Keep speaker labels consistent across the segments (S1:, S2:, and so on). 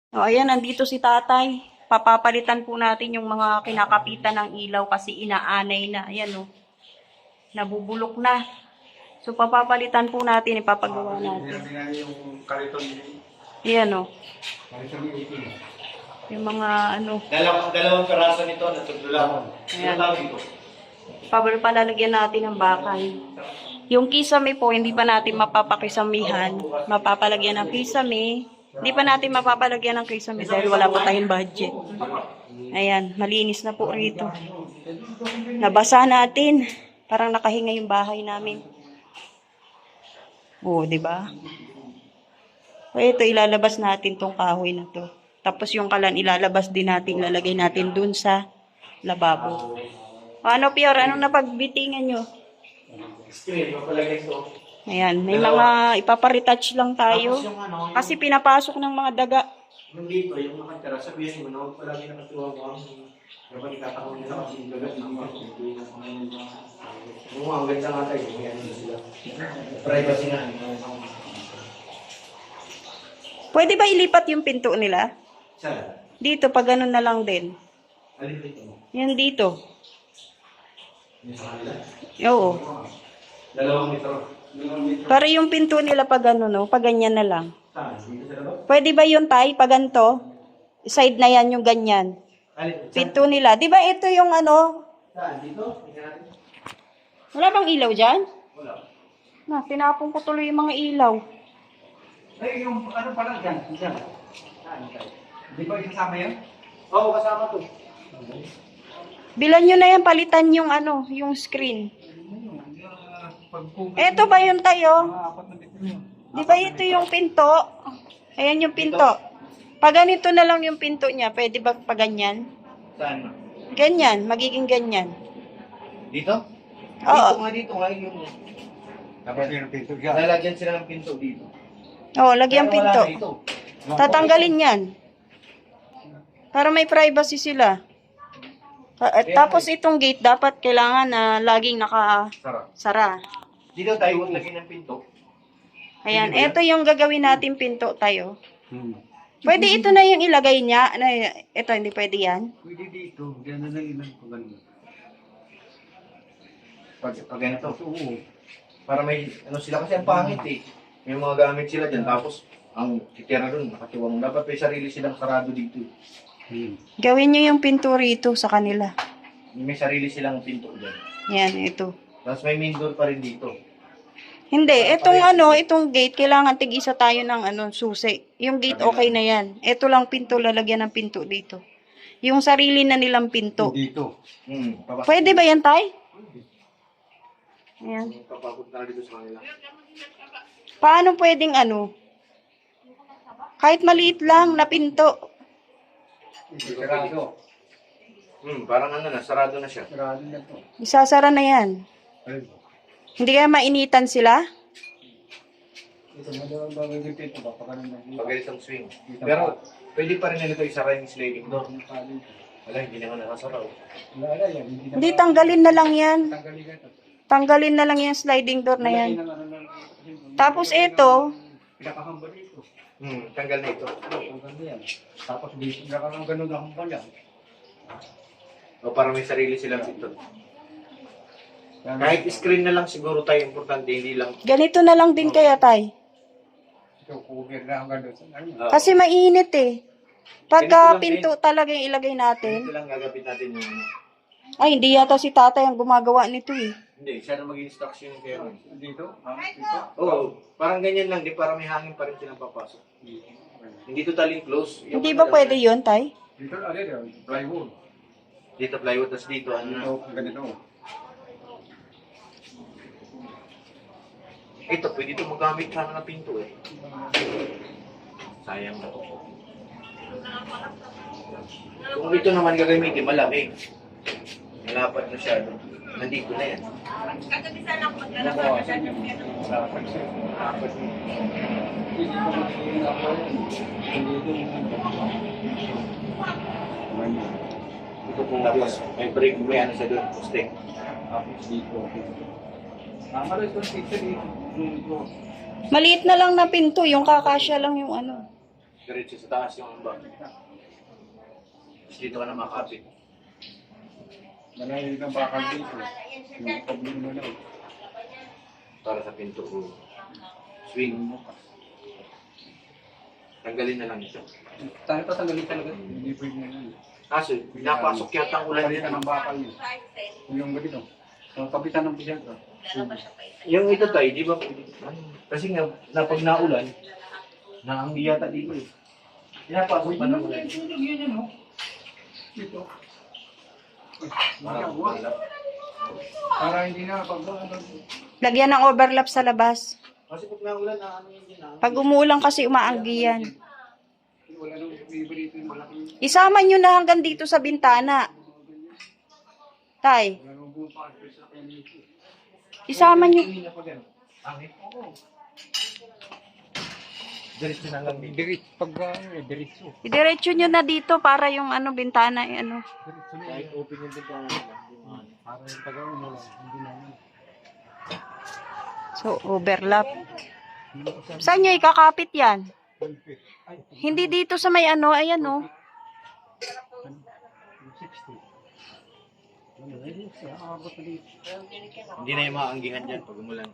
S1: O, ayan, nandito si tatay. Papapalitan po natin yung mga kinakapitan ng ilaw kasi inaanay na. Ayan o, nabubulok na. So, papapalitan po natin, ipapagawa natin.
S2: Yung kariton.
S1: Ayan o,
S2: Kariton yung itim.
S1: yung mga ano,
S3: Dalawang peraso nito na tugdulan.
S1: Ayan.
S3: Ano tawag ito?
S1: palalagyan natin ng bakal. Yung kisame po, hindi pa natin mapapakisamihan. Mapapalagyan ng kisame. Hindi pa natin mapapalagyan ng kisame dahil wala pa tayong budget. Ayan, malinis na po rito. Nabasa natin. Parang nakahinga yung bahay namin. Oo, di ba? O ito, ilalabas natin tong kahoy na to. Tapos yung kalan, ilalabas din natin, lalagay natin dun sa lababo. O, ano, Pior? Anong napagbitingan nyo?
S3: Screen, mapalagay ito.
S1: Ayan, may mga ipaparetouch lang tayo. Kasi pinapasok ng mga daga.
S3: Yung dito, yung nakatira, sabihin mo na huwag palagi nakatuwa ko ang dapat itatakaw nila kasi yung gagat yung mga ang ganda nga tayo, may ano sila. Privacy nga.
S1: Pwede ba ilipat yung pinto nila?
S3: Saan?
S1: Dito, pag ganun na lang din.
S3: Alin dito mo?
S1: Yan dito.
S3: Yung sa kanila?
S1: Oo.
S3: 2 metro.
S1: Para yung pinto nila pag ano, no? Pag ganyan na lang.
S3: Saan? Dito sa labas?
S1: Pwede ba yun, tay? Pag ganito? Side na yan yung ganyan.
S3: Alin? Saan?
S1: Pinto nila. Di ba ito yung ano?
S3: Saan? Dito? Tingnan natin.
S1: Wala bang ilaw dyan?
S3: Wala.
S1: Na, tinapon ko tuloy yung mga ilaw.
S2: Ay, yung ano pala dyan? Dyan. Saan tayo? Di ba isasama yan?
S3: Oo, kasama to.
S1: Bilan nyo na yan, palitan yung ano, yung screen. Eto ba yun tayo?
S2: Apat na dito yun.
S1: Di ba ito yung pinto? Ayan yung pinto. Pag ganito na lang yung pinto niya, pwede ba pag ganyan?
S3: Saan?
S1: Ganyan, magiging ganyan.
S3: Dito?
S1: Oo.
S3: Dito nga yung...
S2: Tapos yung pinto dyan.
S3: Lalagyan sila ng pinto dito.
S1: Oo, lagyan
S3: Pero wala
S1: pinto.
S3: na ito.
S1: Tatanggalin yan. Para may privacy sila. Tapos itong gate, dapat kailangan na laging nakasara.
S3: Sarap. Dito tayo lagyan ng pinto.
S1: Ayan, ito yung gagawin natin pinto tayo.
S2: Hmm.
S1: Pwede ito na yung ilagay niya. Ito, hindi pwede yan.
S2: Pwede dito. Diyan na lang ilan ko ganun.
S3: Pag ganito.
S2: Oo.
S3: Para may ano sila kasi ang pangit eh. May mga gamit sila dyan. Tapos ang titira dun, nakatiwang. Dapat may sarili silang sarado dito.
S2: Hmm.
S1: Gawin niyo yung pinto rito sa kanila.
S3: May sarili silang pinto dyan.
S1: Yan, ito.
S3: Tapos may main door pa rin dito.
S1: Hindi, itong gate, kailangan tig-isa tayo ng susi. Yung gate, okay na yan. Ito lang pinto, lalagyan ng pinto dito. Yung sarili na nilang pinto.
S2: Dito.
S1: Pwede ba yan, tay? Ayan.
S3: Papakot na dito sa kanila.
S1: Paano pwedeng kahit maliit lang na pinto.
S2: Sarado.
S3: Parang ano na, sarado na siya.
S2: Sarado na to.
S1: Isasara na yan.
S2: Ayun.
S1: Hindi kaya mainitan sila?
S2: Ito, madawang bagay yung pinto. Baka ganun na.
S3: Pag ganitong swing. Pero pwede pa rin nito isara yung sliding door. Wala, hindi naman nakasara.
S2: Wala na yan.
S1: Hindi, tanggalin na lang yan.
S2: Tanggalin ka ito.
S1: Tanggalin na lang yung sliding door na yan. Tapos ito,
S2: Pinakahamba dito.
S3: Tanggal na ito.
S2: Tanggal na yan. Tapos dito, nakakang ganun na hamba yan.
S3: O para may sarili silang pinto. Kahit screen na lang siguro tayo importante, hindi lang.
S1: ganito na lang din kaya, tay.
S2: Ito, cover na hanggang doon. Ano?
S1: Kasi mainit eh. Pagka
S3: Ganito lang
S1: pinto talaga yung ilagay
S3: Ito
S1: natin.
S3: lang gagapit natin yung...
S1: Ay, hindi yata si tatay ang gumagawa nito eh.
S3: Hindi, siya na mag-instruction kaya.
S2: Dito? Ha? Dito?
S3: Oo, parang ganyan lang, di para may hangin pa rin silang papasok. Hindi totaling close. Yung
S1: Hindi ba
S3: ano
S1: pwede
S3: lang,
S1: yun, tay?
S2: Dito, ano yun? Plywood.
S3: Dito plywood, tapos dito ano na.
S2: Dito, ganito.
S3: Ito, pwede ito magamit sana na pinto eh. Sayang na to. Kung ito naman gagamitin, malamig. Malapat na siya. Nandito na yan.
S2: Mabawasan yung dapat siya. Dapat yun. Hindi ko magiging ako yun. Hindi ito.
S3: Ito kung tapos may break, may ano siya doon, poste.
S2: Tapos dito. Tama rin ito, dito.
S1: Maliit na lang na pinto, yung kakasya lang yung ano.
S3: Diretso sa taas yung bag. Tapos dito ka na makapit.
S2: Malayo ng bakal dito. Yung problema na lang.
S3: Para sa pinto ko. Swing. Tanggalin na lang ito.
S2: Tayo pa tanggalin talaga. Hindi pwede na yan.
S3: Kaso, napasok yata ang ulan
S2: Palitan
S3: dito.
S2: ng bakal niya. Yung ganito. So, kapitan ng pisyento.
S3: Yung ito tayo, di ba? Kasi nga, pag naulan, naanggi yata dito eh. Pinapasok pa ng ulan.
S2: Dito.
S3: Parang
S2: Para hindi na pag
S1: Lagyan ng overlap sa labas.
S3: kasi pag naulan, ano yun din ah.
S1: Pag umuulan kasi umaanggi yan.
S2: wala nang favorite yung malaking
S1: Isama nyo na hanggang dito sa bintana. Tay,
S2: wala nang bupa sa community.
S1: isama nyo.
S3: Hindi na pa gano'n. Angin? Oo. Diretso na lang dito.
S2: Diretso.
S1: Idiretso nyo na dito para yung ano bintana ano.
S2: Diretso na
S3: Kahit open yung dito lang.
S2: para yung taga-umulan. Hindi naman.
S1: So, overlap. Saan nyo ikakapit yan? Hindi dito sa may ano, ayan oh.
S2: 60.
S3: Hindi na yung maanggihan dyan pag umulan.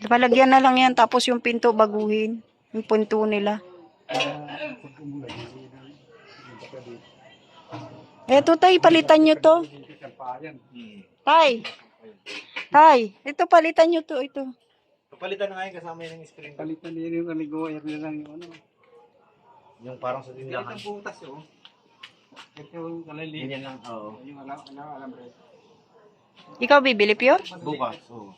S1: Palagyan na lang yan tapos yung pinto baguhin. Yung pinto nila. Eto tay, palitan nyo to. Tay. Tay, ito palitan nyo to. Ito.
S3: Papalitan na nga yun kasama yun ng screen.
S2: Palitan din yung aligoyer nila yung ano.
S3: Yung parang sa tindahan.
S2: Ito butas yun. Ito yung kalali.
S3: Ganyan lang, oo.
S2: Yung alam rin.
S1: Ikaw bibili pure?
S3: Bukas, oo.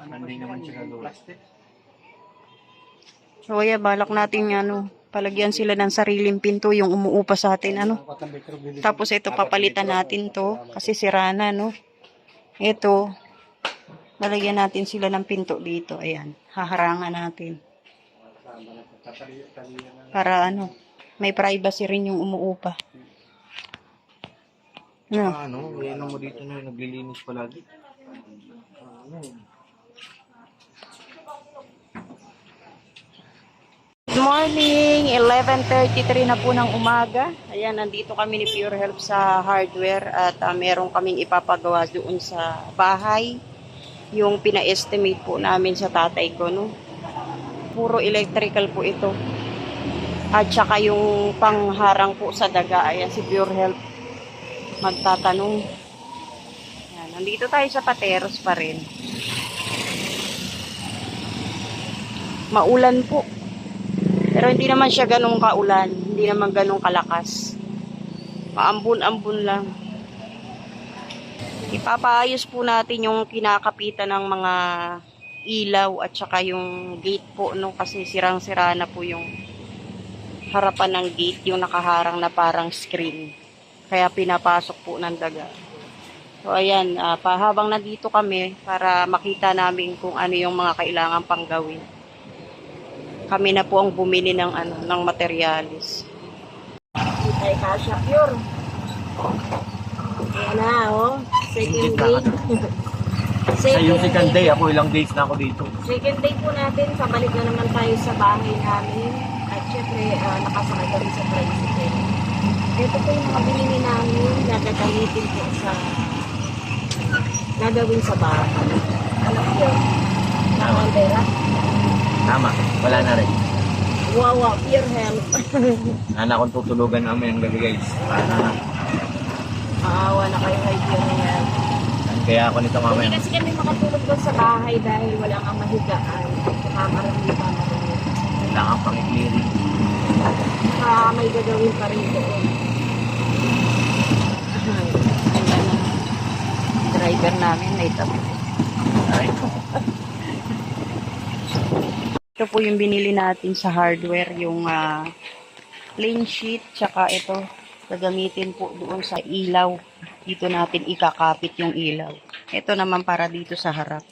S3: Nanding naman siya gagawin.
S2: Plastic.
S1: So yeah, balak natin ano, palagyan sila ng sariling pinto yung umuupa sa atin ano. Tapos ito papalitan natin to kasi sira na no. Ito lalagyan natin sila ng pinto dito. Ayan, haharangan natin. Para ano, may privacy rin yung umuupa. No.
S3: Ano, yan mo dito na naglilinis palagi.
S1: Good morning, 11:33 na po ng umaga. Ayan, nandito kami ni Pure Health sa hardware at meron kaming ipapagawa doon sa bahay. Yung pina-estimate po namin sa tatay ko, no? Puro electrical po ito. At saka yung pangharang po sa daga, ayan si Pure Health magtatanong. Ayan, nandito tayo sa Pateros pa rin. Maulan po. Pero hindi naman siya ganong kaulan. Hindi naman ganong kalakas. Maambun-ambun lang. Ipapaayos po natin yung kinakapitan ng mga ilaw at saka yung gate po, no? Kasi sirang-sira na po yung harapan ng gate, yung nakaharang na parang screen. Kaya pinapasok po ng daga. So ayan, habang nandito kami para makita namin kung ano yung mga kailangan pang gawin. Kami na po ang bumili ng ano, ng materialis. Ay, Kasha Pure. Ayan na, oh. Second day.
S3: Sa yung second day, ako ilang days na ako dito.
S1: Second day po natin, pabalik na naman tayo sa bahay namin. At syempre, nakasakay kami sa tricycle. Ito po yung mga binili namin, gagamitin po sa gagawin sa bahay. Ano po yun? Nakandera?
S3: Tama, wala na rin.
S1: Wow, Pure Health.
S3: Anak kong tutulugan namin ang gabi guys.
S1: Maawa na kayo kay Pure Health.
S3: Kaya ako nito mamaya.
S1: Hindi kasi kami makatulog doon sa bahay dahil wala kang mahigaan. Kamarami pa na rin.
S3: Kailangan pang i-clearing.
S1: May gagawin pa rin doon. Ayan na. Driver namin may tabi.
S3: Ay.
S1: Ito po yung binili natin sa hardware, yung plain sheet, tsaka ito, gagamitin po doon sa ilaw. Dito natin ikakapit yung ilaw. Ito naman para dito sa harap.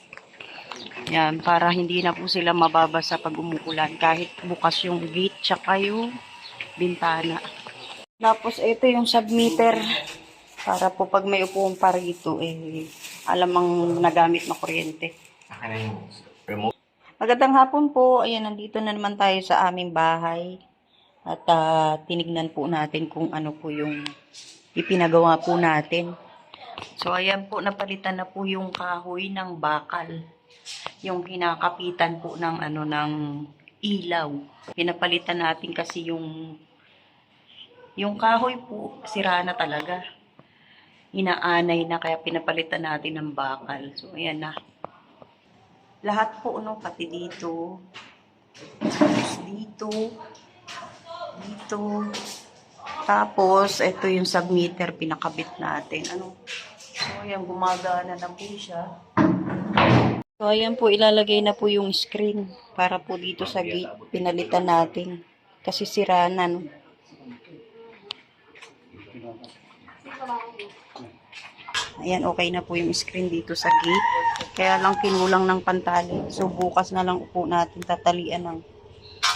S1: Yan, para hindi na po sila mababasa pag umuulan, kahit bukas yung gate, tsaka yung bintana. Tapos ito yung submeter, para po pag may upuan pa rito, alam ang nagamit na kuryente.
S3: Akin na yung remote.
S1: Magandang hapon po. Ayan, nandito na naman tayo sa aming bahay. At tinignan po natin kung ano po yung ipinagawa po natin. So, ayan po, napalitan na po yung kahoy ng bakal. Yung kinakapitan po ng ng ilaw. Pinapalitan natin kasi yung kahoy po, sira na talaga. Inaanay na, kaya pinapalitan natin ng bakal. So, ayan na. Lahat po, no, pati dito. Dito. Dito. Tapos, ito yung submeter, pinakabit natin. So, ayan, gumagana na po siya. So, ayan po, ilalagay na po yung screen para po dito sa gate, pinalitan natin. Kasi sira na, no? Ayan, okay na po yung screen dito sa gate. Kaya lang kinulang ng pantali. So, bukas na lang po natin tatalian ng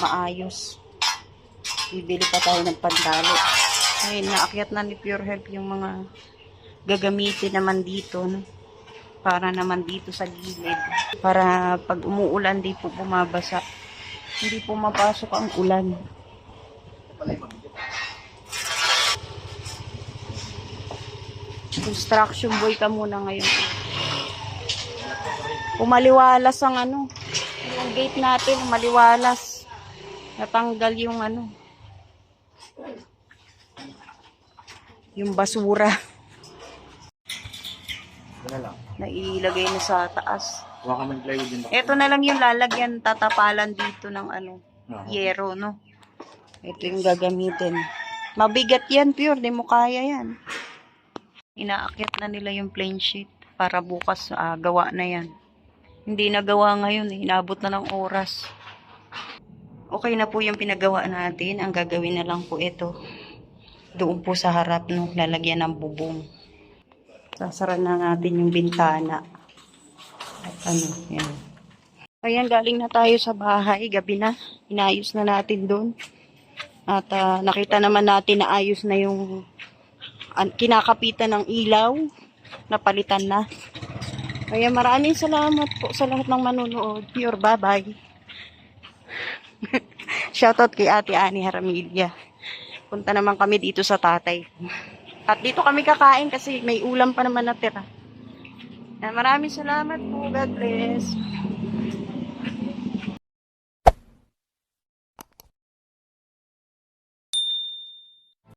S1: maayos. Bibili pa tayo ng pantali. Ayun, naakyat na ni Pure Health yung mga gagamitin naman dito, no? Para naman dito sa gilid. Para pag umuulan, di po bumabasa. Hindi po mapasok ang ulan. Construction boy ka muna ngayon. Umaliwalas ang yung gate natin, umaliwalas. Natanggal yung yung basura. Nailagay na sa taas.
S2: Huwag ka mag-plywood din ba?
S1: Ito na lang yung lalagyan, tatapalan dito ng yero, no? Ito yung gagamitin. Mabigat yan, Pure, di mo kaya yan. Inaakyat na nila yung plain sheet para bukas gawa na yan. Hindi nagawa ngayon, inabot na ng oras. Okay na po yung pinagawa natin. Ang gagawin na lang po ito. Doon po sa harap, no, lalagyan ng bubong. Sasara na natin yung bintana. At yan. Ayan, galing na tayo sa bahay. Gabi na. Inayos na natin doon. At nakita naman natin na ayos na yung kinakapitan ng ilaw. Napalitan na. Kaya maraming salamat po sa lahat ng manonood. Pure, bye-bye. Shoutout kay Ate Ani Haramilya. Punta naman kami dito sa tatay. At dito kami kakain kasi may ulam pa naman natira. Maraming salamat po. God bless.